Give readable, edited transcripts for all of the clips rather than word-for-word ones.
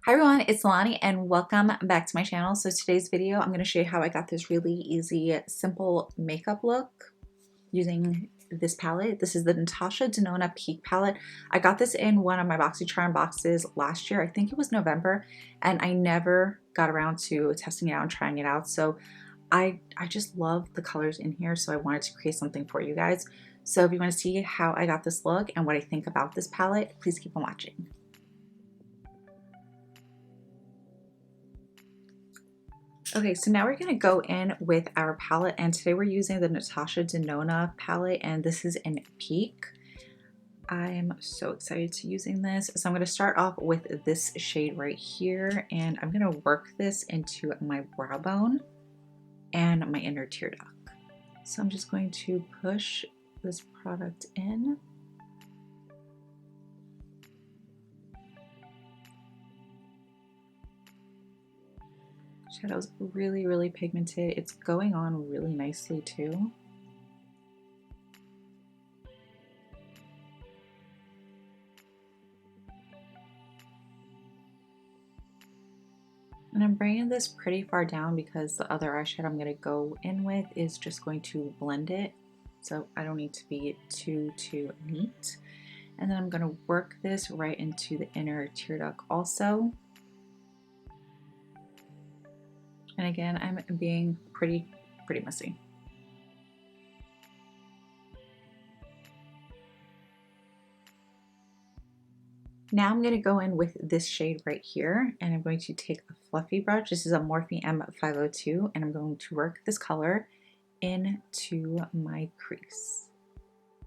Hi everyone, it's Nalanie and welcome back to my channel. So today's video, I'm going to show you how I got this really easy, simple makeup look using this palette. This is the Natasha Denona Peak palette. I got this in one of my BoxyCharm boxes last year. I think it was November, and I never got around to testing it out and trying it out. So I just love the colors in here, so I wanted to create something for you guys. So if you want to see how I got this look and what I think about this palette, please keep on watching. Okay, so now we're going to go in with our palette, and today we're using the Natasha Denona palette, and this is in Peak. I'm so excited to using this. So I'm going to start off with this shade right here, and I'm going to work this into my brow bone and my inner tear duct. So I'm just going to push this product in. Shadow's really pigmented. It's going on really nicely too. And I'm bringing this pretty far down because the other eyeshadow I'm going to go in with is just going to blend it. So I don't need to be too neat. And then I'm going to work this right into the inner tear duct also. And again, I'm being pretty messy. Now I'm going to go in with this shade right here, and I'm going to take a fluffy brush. This is a Morphe M502, and I'm going to work this color into my crease.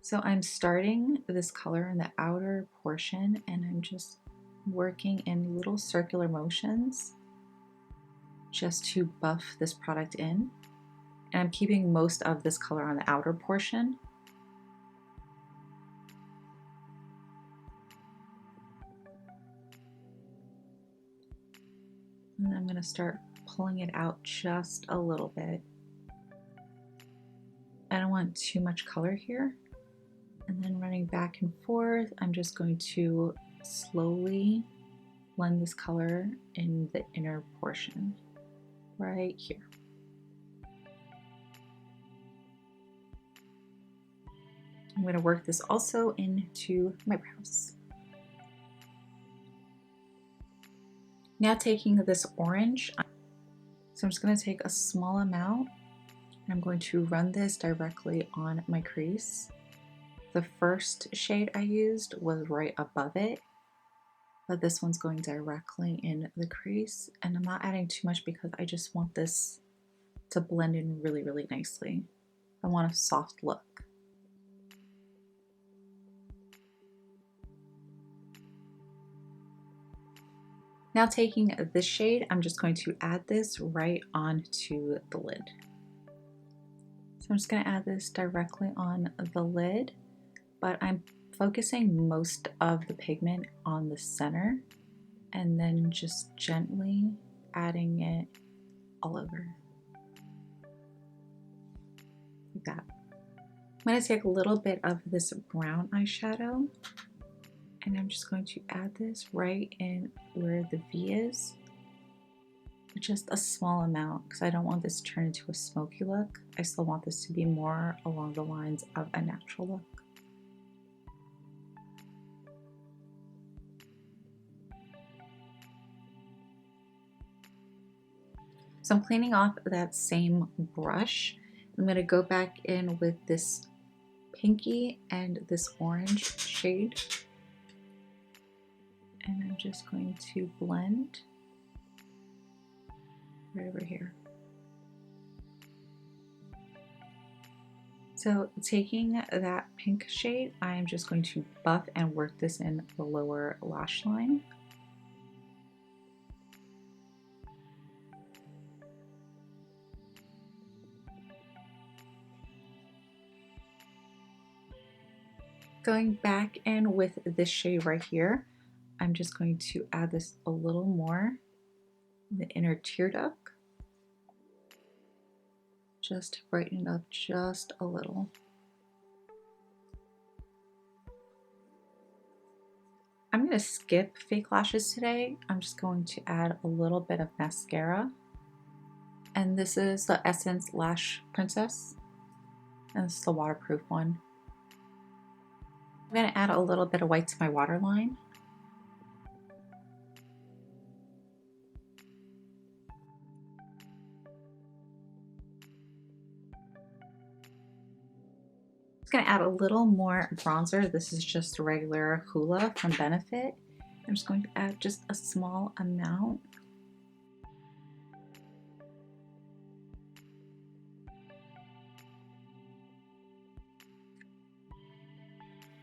So I'm starting this color in the outer portion, and I'm just working in little circular motions just to buff this product in. And I'm keeping most of this color on the outer portion. And I'm going to start pulling it out just a little bit. I don't want too much color here. And then running back and forth, I'm just going to slowly blend this color in the inner portion right here. I'm going to work this also into my brows. Now taking this orange, so I'm just going to take a small amount and I'm going to run this directly on my crease. The first shade I used was right above it, but this one's going directly in the crease, and I'm not adding too much because I just want this to blend in really nicely. I want a soft look. Now taking this shade, I'm just going to add this right onto the lid. So I'm just going to add this directly on the lid, but I'm focusing most of the pigment on the center and then just gently adding it all over. Like that. I'm going to take a little bit of this brown eyeshadow, and I'm just going to add this right in where the V is. Just a small amount because I don't want this to turn into a smoky look. I still want this to be more along the lines of a natural look. So I'm cleaning off that same brush. I'm going to go back in with this pinky and this orange shade. And I'm just going to blend right over here. So taking that pink shade, I am just going to buff and work this in the lower lash line. Going back in with this shade right here, I'm just going to add this a little more in the inner tear duct. Just to brighten it up just a little. I'm going to skip fake lashes today. I'm just going to add a little bit of mascara. And this is the Essence Lash Princess. And this is the waterproof one. I'm going to add a little bit of white to my waterline. I'm going to add a little more bronzer. This is just regular Hoola from Benefit. I'm just going to add just a small amount.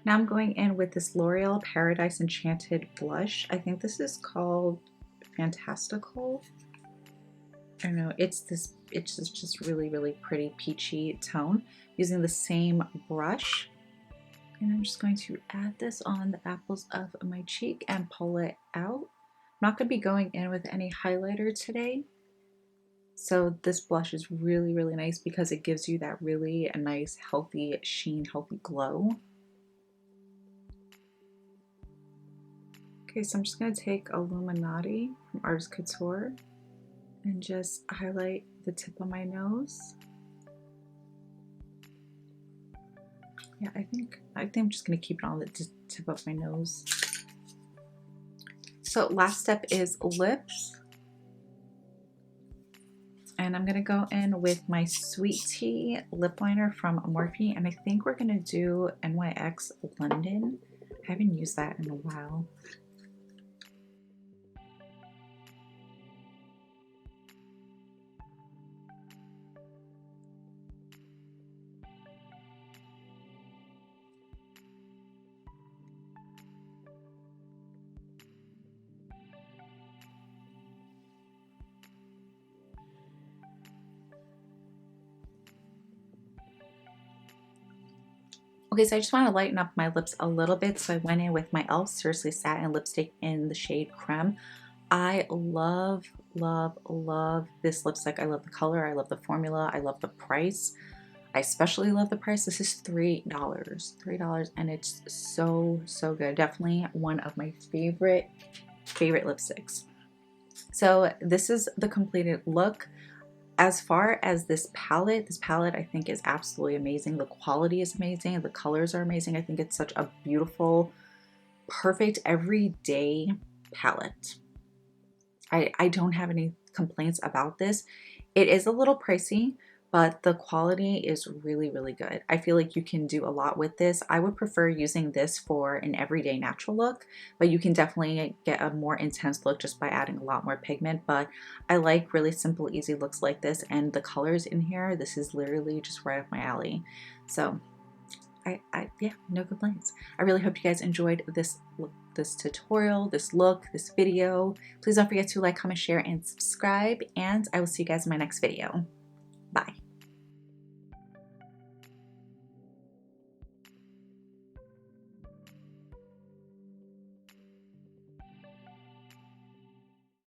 Now I'm going in with this L'Oreal Paradise Enchanted blush. I think this is called Fantasical. I don't know, it's just really pretty peachy tone. Using the same brush. And I'm just going to add this on the apples of my cheek and pull it out. I'm not going to be going in with any highlighter today. So this blush is really nice because it gives you that really nice, healthy sheen, healthy glow. Okay, so I'm just going to take Illumanati from Artist Couture and just highlight the tip of my nose. Yeah, I think I'm just going to keep it on the tip of my nose. So last step is lips. And I'm going to go in with my Sweet Tea lip liner from Morphe. And I think we're going to do NYX London. I haven't used that in a while. Okay, so I just want to lighten up my lips a little bit, so I went in with my e.l.f. Seriously Satin lipstick in the shade Creme. I love this lipstick. I love the color, I love the formula, I love the price. I especially love the price. This is $3, and it's so good. Definitely one of my favorite lipsticks. So this is the completed look. As far as this palette I think is absolutely amazing. The quality is amazing. The colors are amazing. I think it's such a beautiful, perfect everyday palette. I don't have any complaints about this. It is a little pricey, but the quality is really good. I feel like you can do a lot with this. I would prefer using this for an everyday natural look, but you can definitely get a more intense look just by adding a lot more pigment. But I like really simple, easy looks like this, and the colors in here, this is literally just right up my alley. So yeah, no complaints. I really hope you guys enjoyed this tutorial, this look, this video. Please don't forget to like, comment, share, and subscribe, and I will see you guys in my next video.